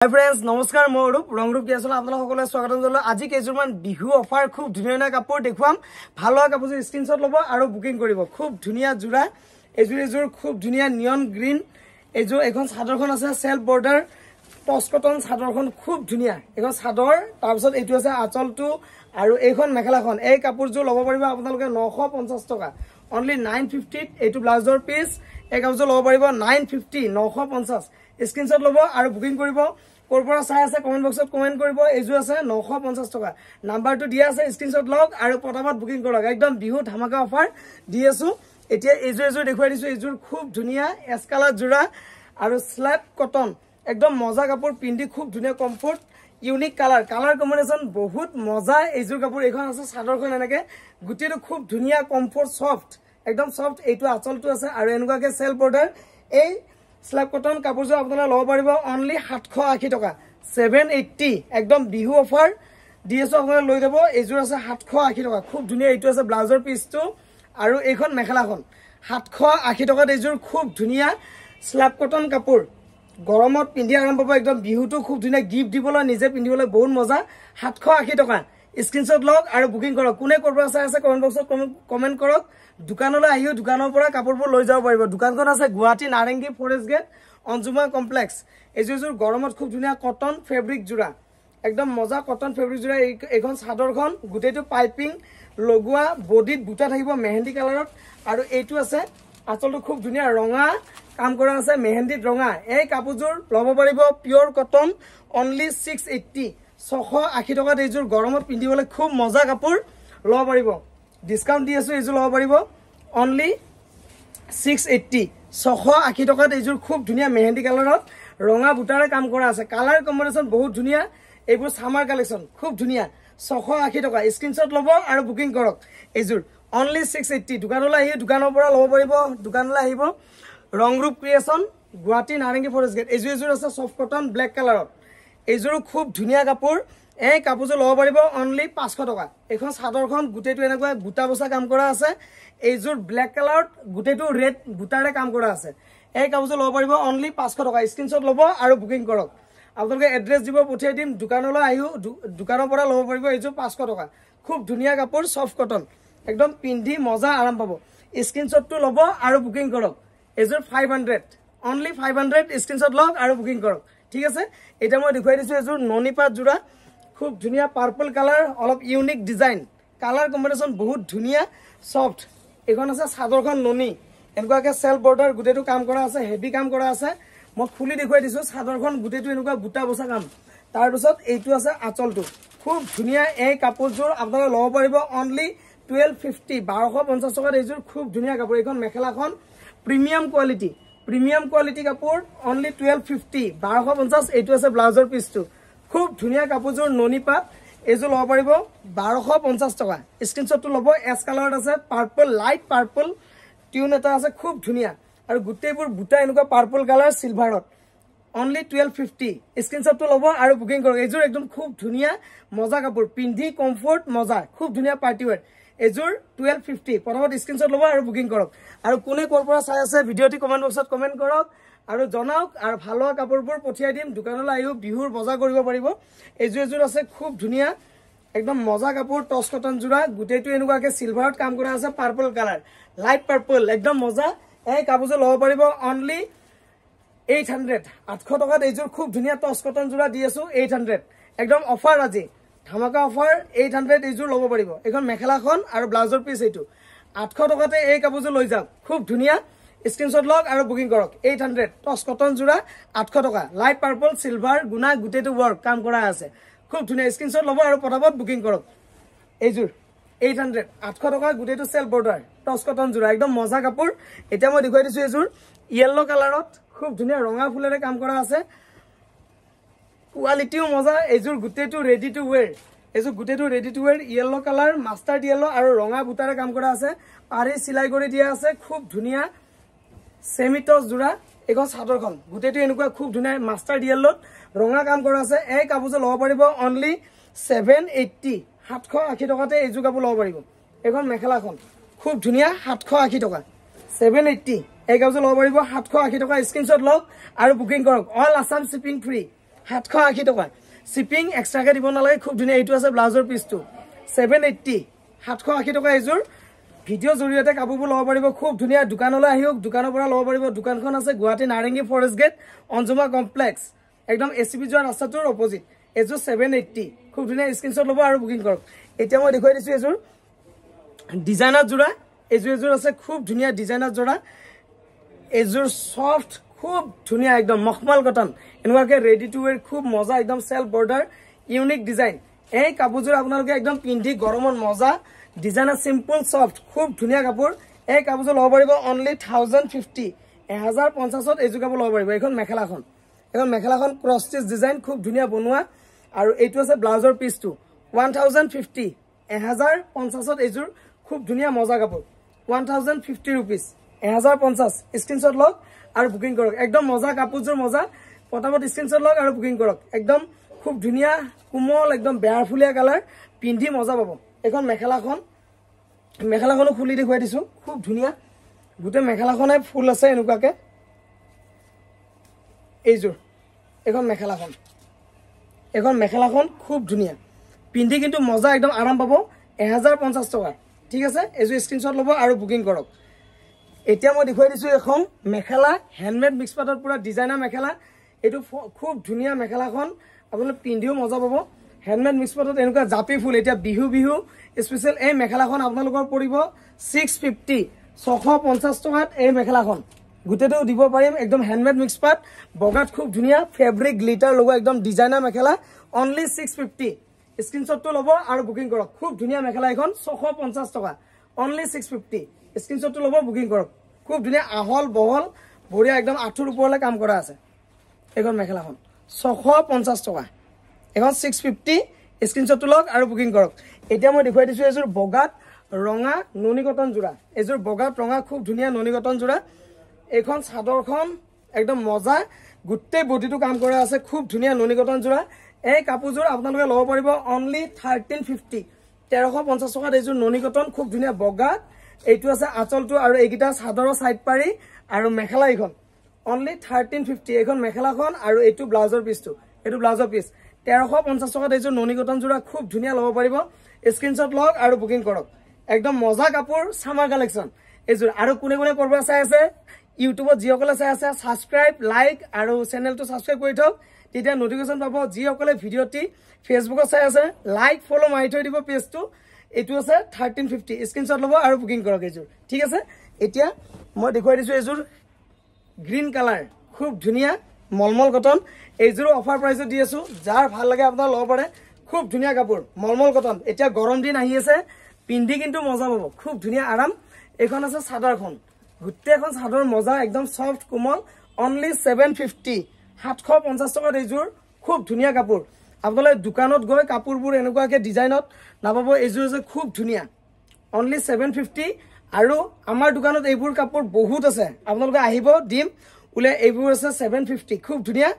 Hi friends, নমস্কাৰ মই ৰংৰূপ কি আছলা আপোনালোক সকলোকে স্বাগতম জনালো আজি কেজুৰমান বিহু অফাৰ খুব ধুনীয়া কাপোৰ দেখুৱাম ভালো কাপোৰ স্ক্ৰিনশ্বট ল'ব আৰু বুকিং কৰিব খুব ধুনীয়া জোৰা এজুৰ খুব ধুনীয়া নিয়ন গ্ৰীন এজুৰ এখন চাদৰখন আছে সেলফ বৰ্ডাৰ টচ কটন চাদৰখন খুব ধুনীয়া এখন চাদৰ তাৰ পিছত এইটো আছে আঁচলটো আৰু এইখন মেখেলাখন এই কাপোৰজোৰ ল'ব পাৰিব আপোনালোকে 950 টকা only 950 এইটো ব্লাউজৰ পিস এই কাপোৰজোৰ ল'ব পাৰিব 950 950 স্ক্ৰিনশ্বট ল'ব আৰু বুকিং কৰিব কৰপৰা চাই আছে কমেন্ট বক্সত কমেন্ট কৰিব এজু আছে 950 টকা নাম্বাৰটো দিয়া আছে স্ক্ৰিনশ্বট লওক আৰু পটাপট বুকিং কৰক একদম বিহু ধামাকা অফাৰ দি আছো এতিয়া এজু দেখুৱাই দিছো এজুৰ খুব ধুনীয়া এস কালাৰ জোৰা আৰু স্ল্যাব কটন একদম মজা কাপোৰ পিন্ধি খুব ধুনীয়া কমফৰ্ট ইউনিক কালাৰ কম্বিনেশন বহুত মজা এজুৰ কাপোৰ এখন আছে চাদৰখন এনেকে গুটিটো খুব ধুনীয়া কমফৰ্ট সফট একদম সফট এইটো আঁচলটো আছে আৰু এনেকুৱাকে সেলফ বৰ্ডাৰ এই স্ল্যাব কটন কাপোৰজোৰ আপোনালোকে ল'ব পাৰিব অনলি 780 টকা 780 একদম বিহু অফাৰ ডিএছ আপোনালোকে লৈ যাব এজুৰ আছে 780 টকা খুব ধুনীয়া এইটো আছে ব্লাউজৰ পিসটো আৰু এইখন মেখেলাখন 780 টকাত এজুৰ খুব ধুনীয়া স্ল্যাব কটন কাপোৰ গৰমত পিন্ধি আৰাম পাব একদম বিহুটো খুব ধুনীয়া গিফট দিবলৈ নিজে পিন্ধিবলৈ বহুত মজা 780 টকা স্ক্ৰিনশ্বট লওক আৰু বুকিং কৰক কোনে কৰবা চাই আছে কমেন্ট বক্সত কমেন্ট কৰক দোকানলৈ আহিও দোকানৰ পৰা কাপোৰবোৰ লৈ যাব পাৰিব দোকানখন আছে Guwahati Narengi forest gate Anjuma complex Azure গৰমত খুব ধুনীয়া কটন ফেব্ৰিক জোৰা একদম মজা কটন ফেব্ৰিক জোৰা এইখন চাদৰখন গুটেটো পাইপিং লগোৱা বডিত বুটা থাকিব মেহেন্দি কালাৰত আৰু এইটো আছে আঁচলটো খুব ধুনীয়া ৰঙা কাম কৰা আছে মেহেন্দিত ৰঙা এই কাপোৰজোৰ ল'ব পাৰিব পিওৰ কটন অনলি 680 680 টকাত এজুৰ গৰমত পিন্ধিবলৈ খুব মজা কাপোৰ ল'ব পাৰিব ডিসকাউন্ট দি আছো এজুৰ ল'ব পাৰিব অনলি 680 680 টকাত এজুৰ খুব ধুনীয়া মেহেন্দি কালাৰত ৰঙা বুটাৰে কাম কৰা আছে কালাৰ কম্বিনেশন বহুত ধুনীয়া এইবোৰ সামাৰ কালেকশন খুব ধুনীয়া 680 টকা স্ক্ৰিনশ্বট ল'ব আৰু বুকিং কৰক এজুৰ অনলি 680 দোকানলৈ আহি দোকানৰ পৰা ল'ব পাৰিব দোকানলৈ আহিব ৰংৰূপ creation Guwahati Narengi forest gate Azure আছে সফট কটন ব্ল্যাক কালাৰত এজুৰ খুব ধুনীয়া কাপোৰ এই কাপোৰজোৰ ল'ব পাৰিব অনলি 500 টকা এখন চাদৰখন গুটেটো এনেকুৱা বুটা বসা কাম কৰা আছে এজুৰ ব্ল্যাক কালাৰত গুটেটো ৰেড বুটাৰে কাম কৰা আছে এই কাপোৰজোৰ ল'ব পাৰিব অনলি 500 টকা স্ক্ৰিনশ্বট ল'ব আৰু বুকিং কৰক আপোনালোকে এড্ৰেছ দিব পঠিয়াই দিম দোকানলৈ আহিও দোকানৰ পৰা ল'ব পাৰিব এজুৰ 500 টকা খুব ধুনীয়া কাপোৰ সফট কটন একদম পিন্ধি মজা আৰাম পাব স্ক্ৰিনশ্বটটো ল'ব আৰু বুকিং কৰক এজুৰ 500 অনলি 500 স্ক্ৰিনশ্বট লওক আৰু বুকিং কৰক ঠিক আছে এটা মই দেখুৱাই দিছো এজুৰ ননিপাত জোৰা খুব ধুনীয়া পাৰ্পল কালাৰ অলপ ইউনিক ডিজাইন কালাৰ কম্বিনেশন বহুত ধুনীয়া সফট এখন আছে চাদৰখন ননি এনেকুৱাকে সেলফ বৰ্ডাৰ গুটেটো কাম কৰা আছে হেভি কাম কৰা আছে মই খুলি দেখুৱাই দিছো চাদৰখন গুটেটো এনেকুৱা বুটা বসা কাম তাৰ পিছত এইটো আছে আঁচলটো খুব ধুনীয়া এই কাপোৰজোৰ আপোনালোকে ল'ব পাৰিব অনলি 1250 1250 টকাত এইজোৰ খুব ধুনীয়া কাপোৰ এখন মেখেলাখন প্ৰিমিয়াম কোৱালিটি কাপোৰ অনলি 1250 1250 এইটো আছে ব্লাউজৰ পিসটো খুব ধুনীয়া কাপোৰজোৰ ননিপাত এজুৰ ল'ব পাৰিব 1250 টকা স্ক্ৰিনশ্বটটো ল'ব এস কালাৰত আছে পাৰ্পল লাইট পাৰ্পল টিউন এটা আছে খুব ধুনীয়া আৰু গুটেবোৰ বুটা এনেকুৱা পাৰ্পল কালাৰ সিলভাৰত অনলি 1250 স্ক্ৰিনশ্বটটো ল'ব আৰু বুকিং কৰক এজুৰ একদম খুব ধুনীয়া মজা কাপোৰ পিন্ধি কমফৰ্ট মজা খুব ধুনীয়া পাৰ্টি ওয়্যাৰ এজুৰ 1250 পটাপট স্ক্ৰিনশ্বট ল'ব আৰু বুকিং কৰক আৰু কোনে কৰপৰা চাই আছে ভিডিঅ'টি কমেন্ট বক্সত কমেন্ট কৰক আৰু জনাওক আৰু ভালো কাপোৰবোৰ পঠিয়াই দিম দোকানলৈ আহিও বিহুৰ বজাৰ কৰিব পাৰিব এজুৰ আছে খুব ধুনীয়া একদম মজা কাপোৰ টচ কটন জোৰা গুটেটো এনেকুৱাকে সিলভাৰত কাম কৰা আছে পাৰ্পল কালাৰ লাইট পাৰ্পল একদম মজা এই কাপোৰজোৰ ল'ব পাৰিব অনলি 800 800 টকাত এজুৰ খুব ধুনীয়া টচ কটন জোৰা দি আছো 800 একদম অফাৰ আজি ধামাকা অফাৰ 800 এজুৰ ল'ব পাৰিব এখন মেখেলাখন আৰু ব্লাউজৰ পিস এইটো 800 টকাতে এই কাপোৰজোৰ লৈ যাওক খুব ধুনীয়া স্ক্ৰিনশ্বট লওক আৰু বুকিং কৰক 800 টচ কটন জোৰা 800 টকা লাইট পাৰ্পল সিলভাৰ গুনা গুটেটো ওয়াৰ্ক কাম কৰা আছে খুব ধুনীয়া স্ক্ৰিনশ্বট ল'ব আৰু পটাপট বুকিং কৰক এইজুৰ 800 800 টকা গুটেটো সেলফ বৰ্ডাৰ টচ কটন জোৰা একদম মজা কাপোৰ এতিয়া মই দেখুৱাই দিছো এজুৰ ইয়েলো কালাৰত খুব ধুনীয়া ৰঙা ফুলেৰে কাম কৰা আছে কোৱালিটিও মজা এজুৰ গুটেটো ৰেডি টু ওয়্যাৰ এজুৰ গুটেটো ready to wear yellow colour mustard yellow আৰু ৰঙা বুটাৰে কাম কৰা আছে পাৰি সিলাই কৰি দিয়া আছে খুব ধুনীয়া সেমিটস জোৰা এখন চাদৰখন গুটেটো এনেকুৱা খুব ধুনীয়া মাষ্টাৰ্ড ইয়েলোত ৰঙা কাম কৰা আছে এই কাপোৰজোৰ ল'ব পাৰিব অনলি 780 780 টকাতে এইজোৰ কাপোৰ ল'ব পাৰিব এখন মেখেলাখন খুব ধুনীয়া 780 টকা 780 এই কাপোৰজোৰ ল'ব পাৰিব 780 টকা স্ক্ৰিনশ্বট লওক আৰু বুকিং কৰক অল আসাম শিপিং ফ্ৰী 780 টকা শিপিং এক্সট্ৰাকে দিব নালাগে খুব ধুনীয়া এইটো আছে ব্লাউজৰ পিচটো 780 780 টকা এইযোৰ ভিডিও জৰিয়তে কাপোৰবোৰ ল'ব পাৰিব খুব ধুনীয়া দোকানলৈ আহিওক দোকানৰ পৰা ল'ব পাৰিব দোকানখন আছে Guwahati Narengi forest gate Anjuma complex একদম এসিবি যোৱা ৰাস্তাটোৰ অপোজিট এযোৰ 780 খুব ধুনীয়া স্ক্ৰিনশ্বট ল'ব আৰু বুকিং কৰক এতিয়া মই দেখুৱাই দিছো এযোৰ ডিজাইনাৰ জোৰা এযোৰ আছে খুব ধুনীয়া ডিজাইনাৰ জোৰা এযোৰ সফট খুব ধুনীয়া একদম মখমল কটন এনেকুৱাকে ৰেডি টু ওয়্যাৰ খুব মজা একদম সেলফ বৰ্ডাৰ ইউনিক ডিজাইন এই কাপোৰযোৰ আপোনালোকে একদম পিন্ধি গৰমত মজা ডিজাইনাৰ সিম্পল সফট খুব ধুনীয়া কাপোৰ এই কাপোৰযোৰ ল'ব পাৰিব অনলি 1050 1050ত এযোৰ কাপোৰ ল'ব পাৰিব এখন মেখেলাখন ক্ৰছ ষ্টিচ ডিজাইন খুব ধুনীয়া বনোৱা আৰু এইটো আছে ব্লাউজৰ পিচটো 1050 1050ত এযোৰ খুব ধুনীয়া মজা কাপোৰ 1050 रुपीस 1050 স্ক্ৰিনশ্বট লওক আৰু বুকিং কৰক একদম মজা কাপোৰযোৰ মজা পটাপট স্ক্ৰিনশ্বট লওক আৰু বুকিং কৰক একদম খুব ধুনীয়া কোমল একদম বেয়াৰফুলিয়া কালাৰ পিন্ধি মজা পাব এখন মেখেলাখনো খুলি দেখুৱাই দিছো খুব ধুনীয়া গোটে মেখেলাখনে ফুল আছে এনেকুৱাকে এইযোৰ এখন মেখেলাখন খুব ধুনীয়া পিন্ধি কিন্তু মজা একদম আৰাম পাব 1050 টকা ঠিক আছে এযোৰ স্ক্ৰিনশ্বট ল'ব আৰু বুকিং কৰক এতিয়া মই দেখুৱাই দিছো এখন মেখেলা হ্যান্ডমেড মিক্স পাটৰ পুৰা ডিজাইনাৰ মেখেলা এটো খুব ধুনীয়া মেখেলাখন আপোনালোকে পিন্ধিও মজা পাব হ্যান্ডমেড মিক্স পাটত এনেকুৱা জাপি ফুল এতিয়া বিহু স্পেশাল এই মেখেলাখন আপোনালোকৰ পৰিব 650 650 টকাত এই মেখেলাখন গুটেটো দিব পাৰিম একদম হ্যান্ডমেড মিক্স পাট বগাত খুব ধুনীয়া ফেব্ৰিক গ্লিটাৰ লগোৱা একদম ডিজাইনাৰ মেখেলা অনলি 650 স্ক্ৰিনশ্বটটো ল'ব আৰু বুকিং কৰক খুব ধুনীয়া মেখেলা এখন 650 টকা অনলি 650 স্ক্ৰিনশ্বটটো ল'ব বুকিং কৰক খুব ধুনীয়া আহল বহল বঢ়িয়া একদম আঁঠুৰ ওপৰলৈ কাম কৰা আছে এখন মেখেলাখন 650 টকা এখন 650 স্ক্ৰিনশ্বটটো লওক আৰু বুকিং কৰক এতিয়া মই দেখুৱাই দিছো এযোৰ বগাত ৰঙা ননি কটন জোৰা এযোৰ বগাত ৰঙা খুব ধুনীয়া ননি কটন জোৰা এখন চাদৰখন একদম মজা গুটে বডিটো কাম কৰা আছে খুব ধুনীয়া ননি কটন জোৰা এই কাপোৰযোৰ আপোনালোকে ল'ব পাৰিব অনলি 1350 1350 টকাত এযোৰ ননি কটন খুব ধুনীয়া বগাত এইটো আছে আঁচলটো আৰু এইকিটা চাদৰৰ সাইড পাৰি আৰু মেখেলা এখন অনলি 1350 এখন মেখেলাখন আৰু এইটো ব্লাউজৰ পিচটো এইটো ব্লাউজৰ পিচ 1350 টকাত এযোৰ ননি কটন জোৰা খুব ধুনীয়া ল'ব পাৰিব স্ক্ৰিনশ্বট লওক আৰু বুকিং কৰক একদম মজা কাপোৰ সামাৰ কালেকশন এযোৰ আৰু কোনে কৰবা চাই আছে ইউটিউবত যিসকলে চাই আছে সাবস্ক্ৰাইব লাইক আৰু চেনেলটো সাবস্ক্ৰাইব কৰি থওক তেতিয়া নোটিফিকেশন পাব যিসকলে ভিডিওটি ফেসবুকত চাই আছে লাইক ফলো মাৰি থৈ দিব পেজটো এটো আছে 1350 স্ক্ৰিনশ্বট ল'ব আৰু বুকিং কৰক এযোৰ ঠিক আছে এতিয়া মই দেখুৱাই দিছো এযোৰ গ্ৰীন কালাৰ খুব ধুনীয়া মলমল কটন এইযোৰ অফাৰ প্ৰাইসত দি আছো যাৰ ভাল লাগে আপোনাৰ ল'ব পাৰে খুব ধুনীয়া কাপোৰ মলমল কটন এতিয়া গৰম দিন আহি আছে পিন্ধি কিন্তু মজা পাব খুব ধুনীয়া আৰাম এখন আছে চাদৰখন গুটে এখন চাদৰ মজা একদম সফট কোমল অনলি 750 750 টকাত এইযোৰ খুব ধুনীয়া কাপোৰ আপোনালোকে দোকানত গৈ কাপোৰবোৰ এনেকুৱাকে ডিজাইনত নাপাব এইযোৰ যে খুব ধুনীয়া অনলি 750 আৰু আমাৰ দোকানত এইবোৰ কাপোৰ বহুত আছে আপোনালোকে আহিব দিম উলে এইবোৰ আছে 750 খুব ধুনীয়া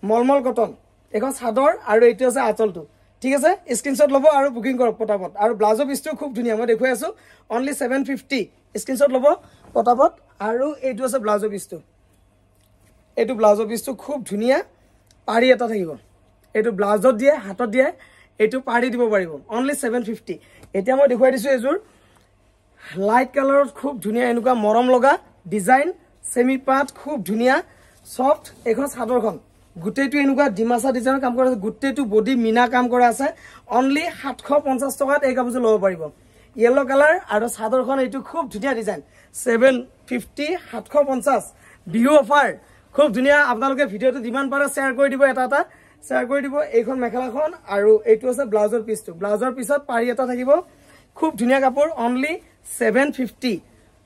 মলমল কটন এখন চাদৰ আৰু এইটো আছে আঁচলটো ঠিক আছে স্ক্ৰিনশ্বট ল'ব আৰু বুকিং কৰক পটাপট আৰু ব্লাউজৰ পিচটো খুব ধুনীয়া মই দেখুৱাই আছো অনলি 750 স্ক্ৰিনশ্বট ল'ব পটাপট আৰু এইটো আছে ব্লাউজৰ পিচটো এইটো ব্লাউজৰ পিচটো খুব ধুনীয়া পাৰি এটা থাকিব এইটো ব্লাউজত দিয়ে হাতত দিয়ে এইটো পাৰি দিব পাৰিব অনলি 750 এতিয়া মই দেখুৱাই দিছো এযোৰ লাইট কালাৰত খুব ধুনীয়া এনেকুৱা মৰম লগা ডিজাইন সেমি পাট খুব ধুনীয়া সফট এখন চাদৰখন গুটেটো এনেকুৱা ডিমাসা ডিজাইনৰ কাম কৰা আছে গুটেটো বডি মিনা কাম কৰা আছে অনলি 750 টকাত এই কাপোৰযোৰ ল'ব পাৰিব ইয়েলো কালাৰ আৰু চাদৰখন এইটো খুব ধুনীয়া ডিজাইন 750 750 বিহু অফাৰ খুব ধুনীয়া আপোনালোকে ভিডিওটো যিমান পাৰে শেয়াৰ কৰি দিব এটা শেয়াৰ কৰি দিব এইখন মেখেলাখন আৰু এইটো আছে ব্লাউজৰ পিচটো ব্লাউজৰ পিছত পাৰি এটা থাকিব খুব ধুনীয়া কাপোৰ অনলি 750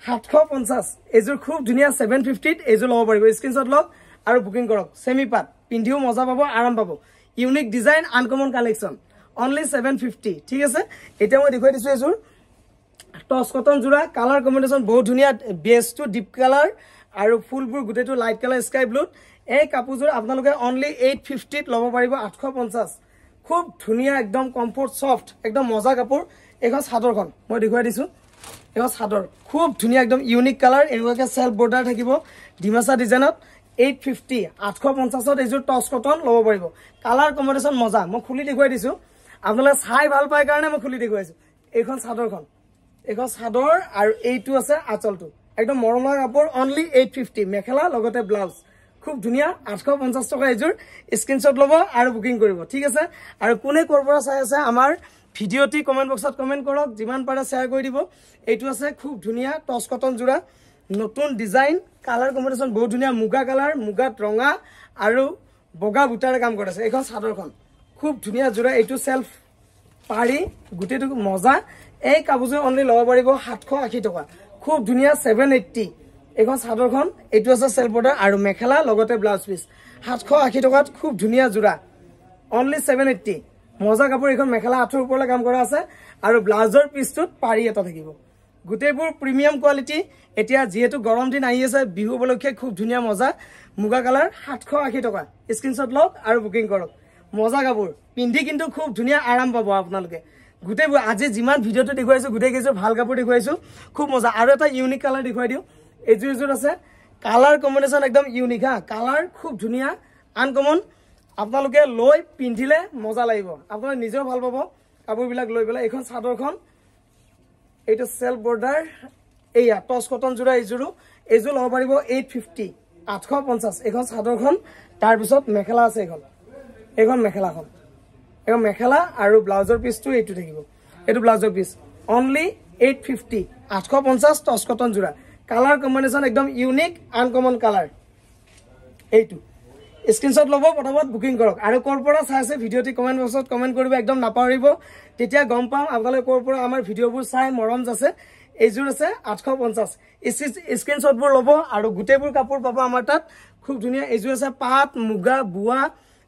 750 এযোৰ খুব ধুনীয়া 750 এযোৰ ল'ব পাৰিব স্ক্ৰিনশ্বট লওক আৰু বুকিং কৰক সেমি পাট পিন্ধিও মজা পাব আৰাম পাব unique design uncommon collection only 750 ঠিক আছে এতিয়া মই দেখুৱাই দিছো এযোৰ টস কটন জোৰা কালাৰ কম্বিনেশন বহুত ধুনীয়া বেসটো ডিপ কালাৰ আৰু ফুলবোৰ গুটেটো লাইট কালাৰ স্কাই ব্লু এই কাপোৰযোৰ আপোনালোকে অনলি 850 ত ল'ব পাৰিব 850 খুব ধুনীয়া একদম কমফৰ্ট সফট একদম মজা কাপোৰ এখন চাদৰখন মই দেখুৱাই দিছো এখন চাদৰ খুব ধুনীয়া একদম ইউনিক কালাৰ এনেকুৱাকে সেলফ বৰ্ডাৰ থাকিব ডিমাসা ডিজাইনত 850 850 এইযোৰ টচ কটন ল'ব পাৰিব কালাৰ কম্বিনেশ্যন মজা মই খুলি দেখুৱাই দিছো আপোনালোকে চাই ভাল পায় কাৰণে মই খুলি দেখুৱাইছো এইখন চাদৰ আৰু এইটো আছে আঁচলটো একদম মৰম লগা কাপোৰ অনলি 850 মেখেলা লগতে ব্লাউজ খুব ধুনীয়া 850 টকা এইযোৰ স্ক্ৰিনশ্বট ল'ব আৰু বুকিং কৰিব ঠিক আছে আৰু কোনে ক'ৰ পৰা চাই আছে আমাৰ ভিডিঅ'টি কমেন্ট বক্সত কমেন্ট কৰক যিমান পাৰে শ্বেয়াৰ কৰি দিব এইটো আছে খুব ধুনীয়া টচ কটন জোৰা নতুন ডিজাইন কালাৰ কম্বিনেশ্যন বহুত ধুনীয়া মুগা কালাৰ মুগাত ৰঙা আৰু বগা বুটাৰে কাম কৰিছে এইখন চাদৰখন খুব ধুনীয়া জোৰা এইটো সেলফ পাৰি গুটেটো মজা এই কাপোৰযোৰ অনলি ল'ব পাৰিব 780 টকা খুব ধুনীয়া 780 এইখন চাদৰখন এইটো আছে সেলফ বৰ্ডাৰ আৰু মেখেলা লগতে ব্লাউজ পিস 780 টকাত খুব ধুনীয়া জোৰা অনলি 780 মজা কাপোৰ এইখন মেখেলা আঁঠুৰ ওপৰলৈ কাম কৰা আছে আৰু ব্লাউজৰ পিসটোত পাৰি এটা থাকিব গুটেবোৰ প্ৰিমিয়াম কোৱালিটি এতিয়া যেহেতু গৰম দিন আহি আছে বিহু উপলক্ষে খুব ধুনীয়া মজা মুগা কালাৰ 780 টকা স্ক্ৰিনশ্বট লওক আৰু বুকিং কৰক মজা কাপোৰ পিন্ধি কিন্তু খুব ধুনীয়া আৰাম পাব আপোনালোকে গুটেবোৰ আজি যিমান ভিডিঅ'টো দেখুৱাইছো গুটে কিছু ভাল কাপোৰ দেখুৱাইছো খুব মজা আৰু এটা ইউনিক কালাৰ দেখুৱাই দিও এইযোৰ আছে কালাৰ কম্বিনেশ্যন একদম ইউনিক হা কালাৰ খুব ধুনীয়া আনকমন আপোনালোকে লৈ পিন্ধিলে মজা লাগিব আপোনালোকে নিজেও ভাল পাব কাপোৰবিলাক লৈ পেলাই এইখন চাদৰখন এইটো সেলফ বৰ্ডাৰ এইয়া টচ কটন জোৰা এইযোৰ ল'ব পাৰিব 850 850 এইখন চাদৰখন তাৰ পিছত মেখেলা আছে এইখন মেখেলা আৰু ব্লাউজৰ পিসটো এইটো থাকিব এইটো ব্লাউজৰ পিস অনলি 850 850 টচ কটন জোৰা কালাৰ কম্বিনেশ্যন একদম ইউনিক আনকমন কালাৰ এইটো স্ক্ৰিনশ্বট ল'ব পটাপট বুকিং কৰক আৰু ক'ৰ পৰা চাই আছে ভিডিঅ'টি কমেন্ট বক্সত কমেন্ট কৰিব একদম নাপাহৰিব তেতিয়া গম পাম আপোনালোকে ক'ৰ পৰা আমাৰ ভিডিঅ'বোৰ চাই মৰম আছে এইযোৰ আছে 850 স্ক্ৰিনশ্বটবোৰ ল'ব আৰু গুটেবোৰ কাপোৰ পাব আমাৰ তাত খুব ধুনীয়া এইযোৰ আছে পাট মুগা বুৱা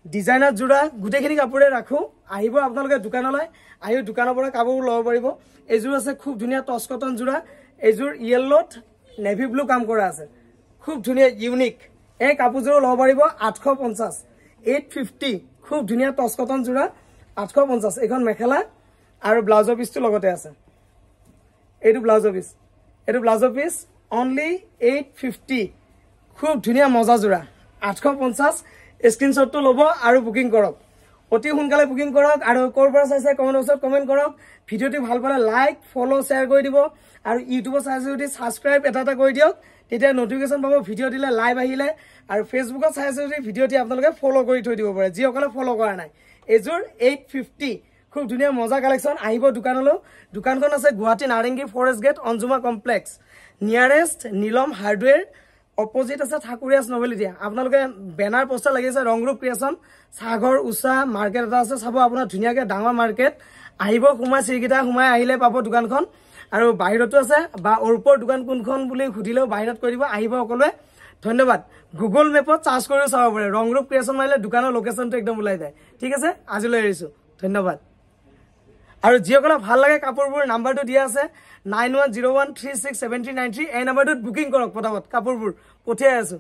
ডিজাইনাৰ জোৰা গুটেখিনি কাপোৰে ৰাখো আহিব আপোনালোকে দোকানলৈ আহি দোকানৰ পৰা কাপোৰবোৰ ল'ব পাৰিব এইযোৰ আছে খুব ধুনীয়া টচ কটন জোৰা এইযোৰ ইয়েলোত নেভি ব্লু কাম কৰা আছে খুব ধুনীয়া ইউনিক এই কাপোৰযোৰ ল'ব পাৰিব 850 850 খুব ধুনীয়া টচ কটন জোৰা 850 এইখন মেখেলা আৰু ব্লাউজৰ পিসটো লগতে আছে এইটো ব্লাউজৰ পিস অনলি 850 খুব ধুনীয়া মজা জোৰা 850 স্ক্ৰিনশ্বটটো ল'ব আৰু বুকিং কৰক অতি সোনকালে বুকিং কৰক আৰু ক'ৰ পৰা চাইছে কমেন্ট বক্সত কমেন্ট কৰক ভিডিঅ'টি ভাল পালে লাইক ফলো শ্বেয়াৰ কৰি দিব আৰু ইউটিউবত চাইছে যদি সাবস্ক্ৰাইব এটা কৰি দিয়ক তেতিয়া নটিফিকেশন পাব ভিডিঅ' দিলে লাইভ আহিলে আৰু ফেসবুকত চাইছে যদি ভিডিঅ'টি আপোনালোকে ফলো কৰি থৈ দিব পাৰে যিসকলে ফলো কৰা নাই এইযোৰ 850 খুব ধুনীয়া মজা কালেকশ্যন আহিব দোকানলৈ দোকানখন আছে Guwahati Narengi forest gate Anjuma complex nearest Nilam hardware opposite আছে ঠাকুৰীয়াছ নভেলিটি আপোনালোকে বেনাৰ পোষ্টাৰ লাগিছে ৰংগ্ৰুপ ক্ৰিয়েশ্যন সাগৰ উষা মাৰ্কেট এটা আছে চাব আপোনাৰ ধুনীয়াকে ডাঙৰ মাৰ্কেট আহিব সোমাই চিৰিকিটা সোমাই আহিলে পাব দোকানখন আৰু বাহিৰতো আছে বা ওপৰ দোকান কোনখন বুলি সুধিলেও বাহিৰত কৈ দিব আহিব সকলোৱে ধন্যবাদ গুগল মেপত চাৰ্চ কৰি চাব পাৰে ৰংগ্ৰুপ ক্ৰিয়েশ্যন মাৰিলে দোকানৰ লোকেশ্যনটো একদম ওলাই যায় ঠিক আছে আজিলৈ এৰিছো ধন্যবাদ আৰু যিসকলে ভাল লাগে কাপোৰবোৰ নাম্বাৰটো দিয়া আছে 9101367393 এই নাম্বাৰটোত বুকিং কৰক পটাপট কাপোৰবোৰ পঠিয়াই আছো